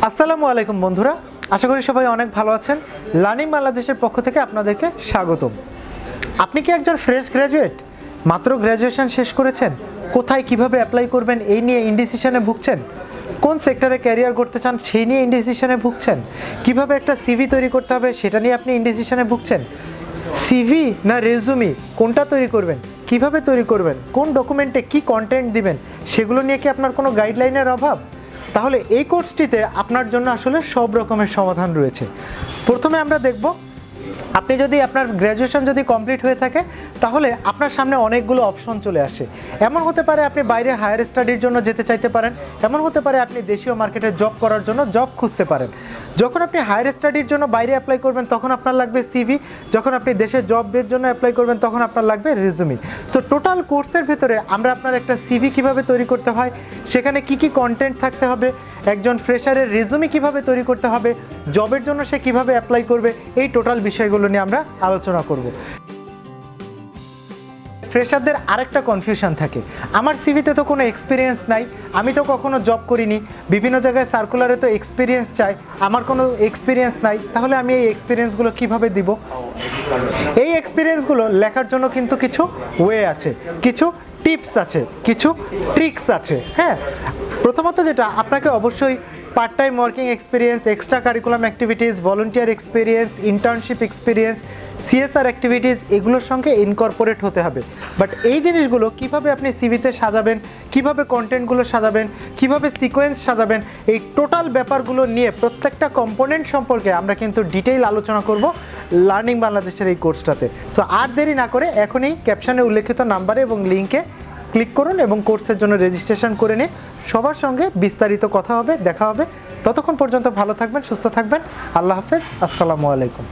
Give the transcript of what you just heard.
আসসালামু আলাইকুম বন্ধুরা, আশা করি সবাই অনেক ভালো আছেন। লার্নিং বাংলাদেশের পক্ষ থেকে আপনাদেরকে স্বাগতম। আপনি কি একজন ফ্রেশ গ্র্যাজুয়েট? মাত্র গ্র্যাজুয়েশন শেষ করেছেন, কোথায় কিভাবে অ্যাপ্লাই করবেন এই নিয়ে ইনডিসিশনে ভুগছেন? কোন সেক্টরে ক্যারিয়ার করতে চান সেই নিয়ে ইনডিসিশনে ভুগছেন? কিভাবে একটা সিভি তৈরি করতে হবে সেটা নিয়ে আপনি ইনডিসিশনে ভুগছেন? সিভি না রেজুমি, কোনটা তৈরি করবেন, কিভাবে তৈরি করবেন, কোন ডকুমেন্টে কি কন্টেন্ট দিবেন সেগুলো নিয়ে কি আপনার কোনো গাইডলাইনের অভাব? তাহলে এই কোর্সটিতে আপনার জন্য আসলে সব রকমের সমাধান রয়েছে। প্রথমে আমরা দেখব, আপনি যদি আপনার গ্র্যাজুয়েশন যদি কমপ্লিট হয়ে থাকে তাহলে আপনার সামনে অনেকগুলো অপশন চলে আসে। এমন হতে পারে আপনি বাইরে হায়ার স্টাডির জন্য যেতে চাইতে পারেন, এমন হতে পারে আপনি দেশীয় মার্কেটে জব করার জন্য জব খুঁজতে পারেন। যখন আপনি হায়ার স্টাডির জন্য বাইরে অ্যাপ্লাই করবেন তখন আপনার লাগবে সিভি, যখন আপনি দেশে জবের জন্য অ্যাপ্লাই করবেন তখন আপনার লাগবে রেজুমি। সো টোটাল কোর্সের ভিতরে আমরা আপনার একটা সিভি কিভাবে তৈরি করতে হয়, সেখানে কি কি কন্টেন্ট থাকতে হবে, একজন ফ্রেশারের রেজুমি কিভাবে তৈরি করতে হবে, জবের জন্য সে কিভাবে অ্যাপ্লাই করবে, এই টোটাল বিষয়গুলো নিয়ে আমরা আলোচনা করব। ফ্রেশারদের আরেকটা কনফিউশন থাকে, আমার সিভিতে তো কোনো এক্সপিরিয়েন্স নাই, আমি তো কখনো জব করিনি, বিভিন্ন জায়গায় সার্কুলারে তো এক্সপিরিয়েন্স চাই, আমার কোনো এক্সপিরিয়েন্স নাই, তাহলে আমি এই এক্সপিরিয়েন্সগুলো কিভাবে দিব? এই এক্সপিরিয়েন্সগুলো লেখার জন্য কিন্তু কিছু ওয়ে আছে, কিছু টিপস আছে, কিছু ট্রিক্স আছে। হ্যাঁ, প্রথমত যেটা, আপনাকে অবশ্যই part time working experience, extra curriculum activities, volunteer experience, internship experience, CSR activities এগুলোর সঙ্গে ইনকর্পোরেট হতে হবে। বাট এই জিনিসগুলো কিভাবে আপনি সিভিতে সাজাবেন, কিভাবে কন্টেন্টগুলো সাজাবেন, কিভাবে সিকোয়েন্স সাজাবেন, এই টোটাল ব্যাপারগুলো নিয়ে প্রত্যেকটা কম্পোনেন্ট সম্পর্কে আমরা কিন্তু ডিটেইল আলোচনা করব লার্নিং বাংলাদেশের এই কোর্সটাতে। সো আর দেরি না করে এখনই ক্যাপশনে উল্লেখিত নাম্বারে এবং লিঙ্কে ক্লিক করুন এবং কোর্সের জন্য রেজিস্ট্রেশন করে নিন। সবার সঙ্গে বিস্তারিত কথা হবে, দেখা হবে। ততক্ষণ পর্যন্ত ভালো থাকবেন, সুস্থ থাকবেন। আল্লাহ হাফেজ, আসসালামু আলাইকুম।